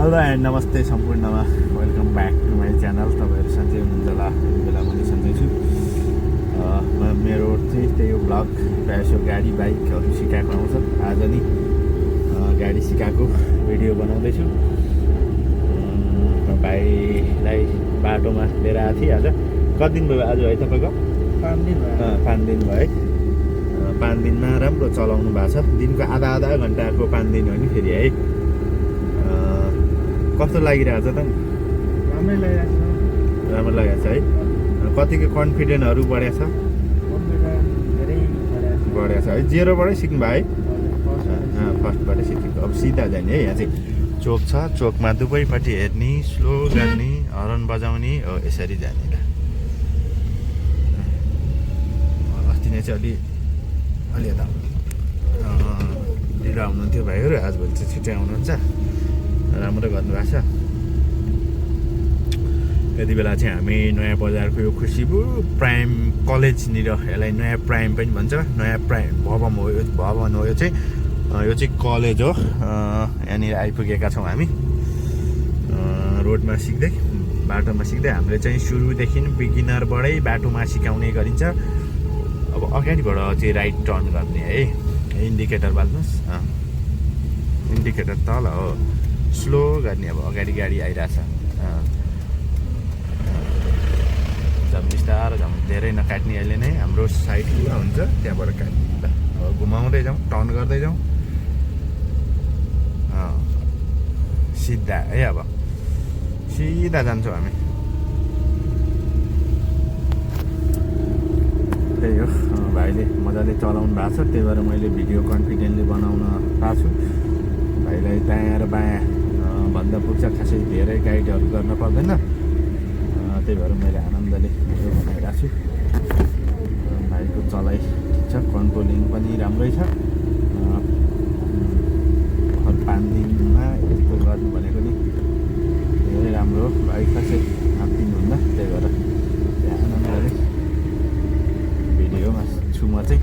Hello and नमस्ते सम्पूर्णमा welcome back to my channel. तपाईँहरू सन्चै हुनुहुन्छ होला, यति बेला पनि सन्चै छु। मेरो चाहिँ त्यही ब्लग प्रायः जसो गाडी बाइकहरू सिकाएको आउँछ। आज नि गाडी सिकाएको भिडियो बनाउँदैछु। भाइलाई बाटोमा लिएर आएको थिएँ। आज कति दिन भयो आज है तपाईँको? 5 दिन भयो। 5 दिन भयो है। 5 दिनमा राम्रो चलाउनु भएको छ। दिनको आधा घन्टाको 5 दिन हो नि फेरि है। कस्तो लागिरहेको छ त? राम्रै लागिरहेको छ। राम्रो लागेको छ है। कतिको कन्फिडेन्टहरू बढेको छ? कन्फिडेन्ट धेरै बढेको छ है। जेरोबाटै सिक्नु भयो है? है। फर्स्टबाटै सिकेको। अब सिधा जाने है। यहाँ चाहिँ चोक छ, चोकमा दुवैपट्टि हेर्ने, स्लो गर्ने, हर्न बजाउने हो, यसरी जाने। अस्ति नै चाहिँ अलि यता ढिलो आउनुहुन्थ्यो भाइहरू, आजभोलि चाहिँ छिट्टै आउनुहुन्छ। राम्रो गर्नुभएको छ। यति बेला चाहिँ हामी नयाँ बजारको यो खुसीबु प्राइम कलेजनिर, यसलाई नयाँ प्राइम पनि भन्छ, नयाँ प्राइम भवन हो यो चाहिँ। यो चाहिँ कलेज हो। यहाँनिर आइपुगेका छौँ हामी। रोडमा सिक्दै, बाटोमा सिक्दै। हामीले चाहिँ सुरुदेखि बिगिनरबाटै बाटोमा सिकाउने गरिन्छ। अब अगाडिबाट चाहिँ राइट टर्न गर्ने है। इन्डिकेटर बाल्नुहोस्। इन्डिकेटर तल हो, स्लो गर्ने। अब अगाडि गाडी आइरहेछ। झन् बिस्तारो झन्, धेरै नकाट्ने। अहिले नै हाम्रो साइड पुरा हुन्छ, त्यहाँबाट काट्ने। ल अब घुमाउँदै जाउँ, टर्न गर्दै जाउँ। सिधा है। अब सिधा जान्छौँ हामी। त्यही हो, भाइले मजाले चलाउनु भएको छ, त्यही भएर मैले भिडियो कन्फिडेन्टली बनाउन पाएको छु। भाइलाई दायाँ र बायाँ भन्दा पुग्छ, खासै धेरै गाइडहरू गर्न पर्दैन। त्यही भएर मैले आनन्दले भिडियो बनाइरहेको छु। भाइको चलाइ ठिक छ, कन्ट्रोलिङ पनि राम्रै छ। 5 दिनमा यस्तो गर्नु भनेको नि धेरै राम्रो। बाइक खासै आत्तिनुहुन्न, त्यही भएर त्यहाँ आनन्दले भिडियोमा छु म चाहिँ।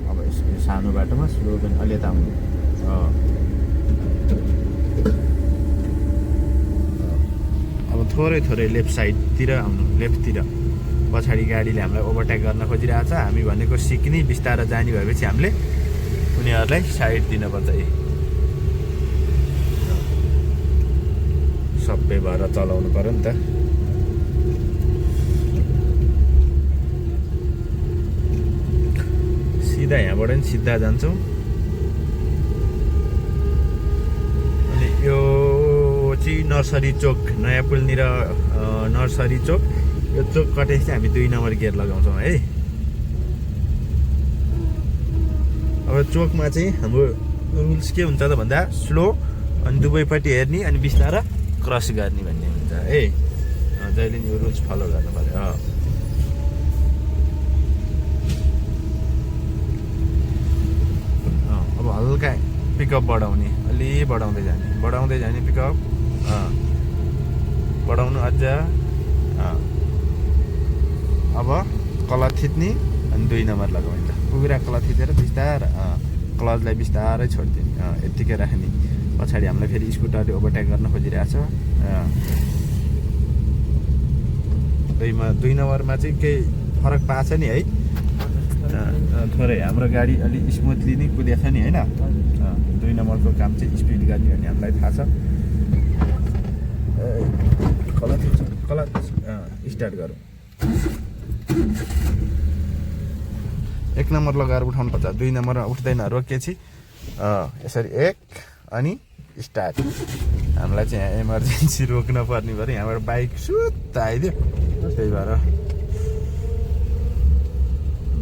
अब यसो सानो बाटोमा स्लो पनि अलि यता आउनु। अब थोरै लेफ्ट साइडतिर आउनु, लेफ्टतिर। पछाडि गाडीले हामीलाई ओभरटेक गर्न खोजिरहेको छ। हामी भनेको सिक्ने, बिस्तारो जाने भएपछि हामीले उनीहरूलाई साइड दिनुपर्छ है। सबै भएर चलाउनु पर्यो नि त। सिधा यहाँबाट नि सिधा जान्छौँ। अनि यो चाहिँ नर्सरी चोक, नयाँ पुलनिर नर्सरी चोक। यो चोक कटेपछि चाहिँ हामी 2 नम्बर गियर लगाउँछौँ है। अब चोकमा चाहिँ हाम्रो रुल्स के हुन्छ त भन्दा, स्लो अनि दुवैपट्टि हेर्ने अनि बिस्तारा क्रस गर्ने भन्ने हुन्छ है। जहिले नि यो रुल्स फलो गर्नु पर्यो। अब हल्का पिकअप बढाउने, अलि बढाउँदै जाने पिकअप। बढाउनु अझ। अब क्लच थिच्ने अनि 2 नम्बर लगाउने। पुरा क्लच थिचेर बिस्तार क्लचलाई बिस्तारै छोडिदिने, यत्तिकै राख्ने। पछाडि हामीलाई फेरि स्कुटरले ओभरटेक गर्न खोजिरहेछ। 2 नम्बरमा चाहिँ केही फरक पाएको छ नि है। थोरै हाम्रो गाडी अलि स्मुथली नै कुदेको छ नि होइन। 2 नम्बरको काम चाहिँ स्पिड गर्ने भन्ने हामीलाई थाहा छ। कलच स्टार्ट गरौँ। 1 नम्बर लगाएर उठाउनु पर्छ। 2 नम्बरमा उठ्दैन, रोकेपछि यसरी 1 अनि स्टार्ट। हामीलाई चाहिँ यहाँ इमर्जेन्सी रोक्न पर्ने भएर यहाँबाट बाइक सुत्त आइदियो। त्यही भएर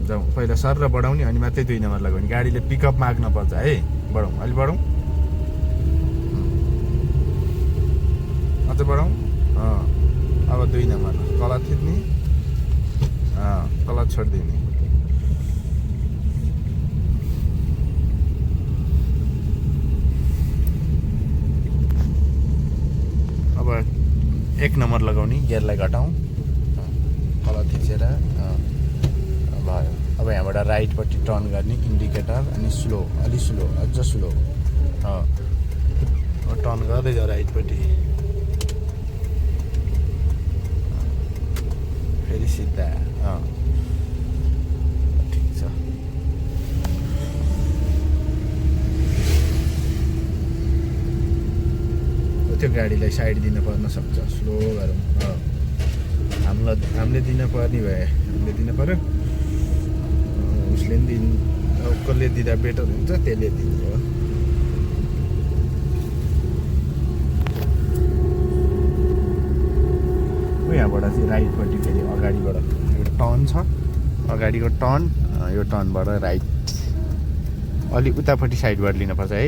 जाउँ। पहिला सर र बढाउने अनि मात्रै 2 नम्बर लगाउने। गाडीले पिकअप माग्न पर्छ है। बढौँ, अलि बढौँ, अझ बढौँ। अब 2 नम्बर क्लच थिच्ने, क्लच छोडिदिने। अब 1 नम्बर लगाउने, गियरलाई घटाउँ, क्लच थिचेर भयो। अब यहाँबाट राइटपट्टि टर्न गर्ने, इन्डिकेटर अनि स्लो, अलि स्लो, अझ स्लो। टर्न गर्दै जाऊ राइटपट्टि फेरि सिधा ठिक छ त्यो गाडीलाई साइड दिन पर्न सक्छ स्लो गरौँ हामीले दिन पर्ने भए हामीले दिन पर्यो उसले पनि कसले दिँदा बेटर हुन्छ त्यसले दिन्छ यहाँबाट चाहिँ राइटपट्टि फेरि अगाडिबाट एउटा टर्न छ अगाडिको टर्न यो टर्नबाट राइट अलि उतापट्टि साइडबाट लिनुपर्छ है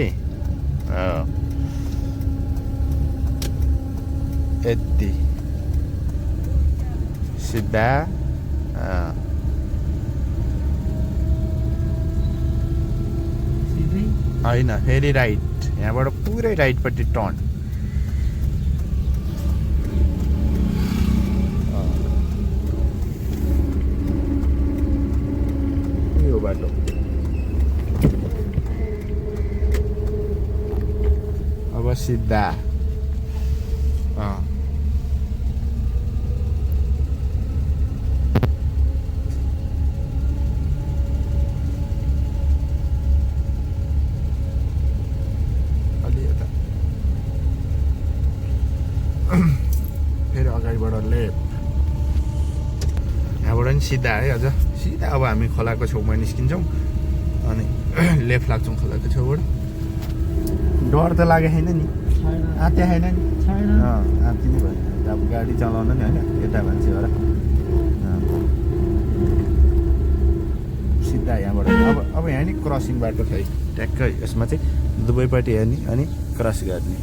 यति सिधा होइन फेरि राइट यहाँबाट पुरै राइटपट्टि टर्न यो बाटो अब सिधा फेरि अगाडिबाट लेफ्ट यहाँबाट पनि सिधा है अझ सिधा अब हामी खोलाको छेउमा निस्किन्छौँ अनि लेफ्ट लाग्छौँ खोलाको छेउबाट डर त लागेको छैन नि आँत्या छैन नि आँती नै भयो अब गाडी चलाउनु नि होइन यता मान्छे हो र सिधा यहाँबाट अब यहाँ नि क्रसिङ बाटो छ है ट्याक्कै यसमा चाहिँ दुवैपट्टि हेर्ने अनि क्रस गर्ने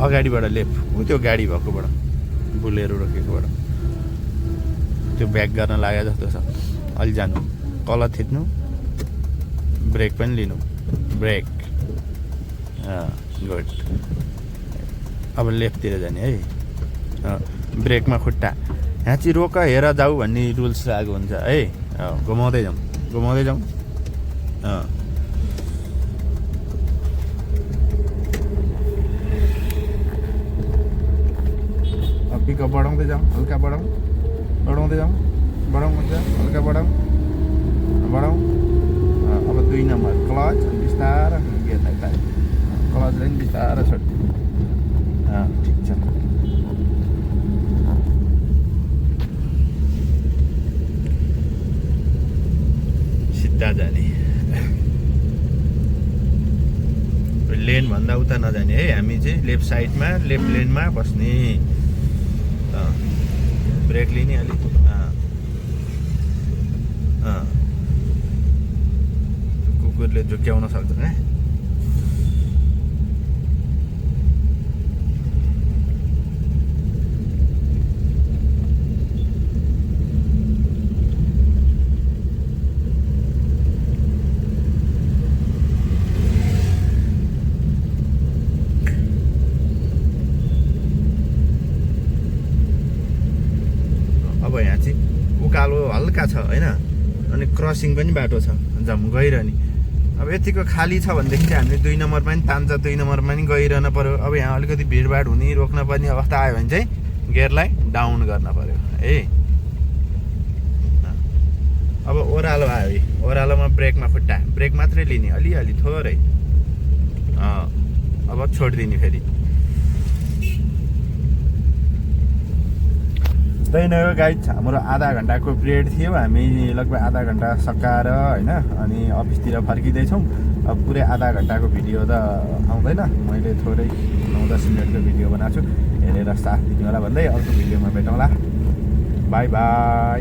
अगाडिबाट लेफ्ट त्यो गाडी भएकोबाट बुलेरो रोकेकोबाट त्यो ब्याक गर्न लाग्यो जस्तो छ अलि जानु कलर थिच्नु ब्रेक पनि लिनु ब्रेक गुड अब लेफ्टतिर जाने है ब्रेकमा खुट्टा यहाँ चाहिँ रोक हेर जाऊ भन्ने रुल्स लागु हुन्छ है घुमाउँदै जाउँ पिकअप बढाउँदै जाउँ हल्का बढाउँदै जाउँ हुन्छ हल्का बढाउँ अब 2 नम्बर क्लच बिस्तारै गियरलाई तार क्लचलाई पनि बिस्तारै छोड ठिक छ सिधा जाने लेन भन्दा उता नजाने है हामी चाहिँ लेफ्ट साइडमा लेफ्ट लेनमा बस्ने ब्रेक लिने अलिक कुकुरले झुक्याउन सक्दैन है अब यहाँ चाहिँ उकालो हल्का छ होइन अनि क्रसिङ पनि बाटो छ जम गइरहने अब यतिको खाली छ भनेदेखि चाहिँ हामीले 2 नम्बरमा पनि तान्छ 2 नम्बरमा पनि गइरहनु पर्यो अब यहाँ अलिकति भिडभाड हुने रोक्न पर्ने अवस्था आयो भने चाहिँ गियरलाई डाउन गर्न पर्यो है अब ओह्रालो आयो है ओह्रालोमा ब्रेकमा खुट्टा ब्रेक मात्रै लिने अलिअलि थोरै अब छोडिदिने फेरि त्यही नै हो गाइड हाम्रो आधा घन्टाको पिरियड थियो हामी लगभग आधा घन्टा सकाएर होइन अनि अफिसतिर फर्किँदैछौँ अब पुरै आधा घन्टाको भिडियो त आउँदैन मैले थोरै 9-10 मिनटको भिडियो बनाएको छु हेरेर साथ दिनु होला भन्दै अर्को भिडियोमा भेटौँला बाई बाई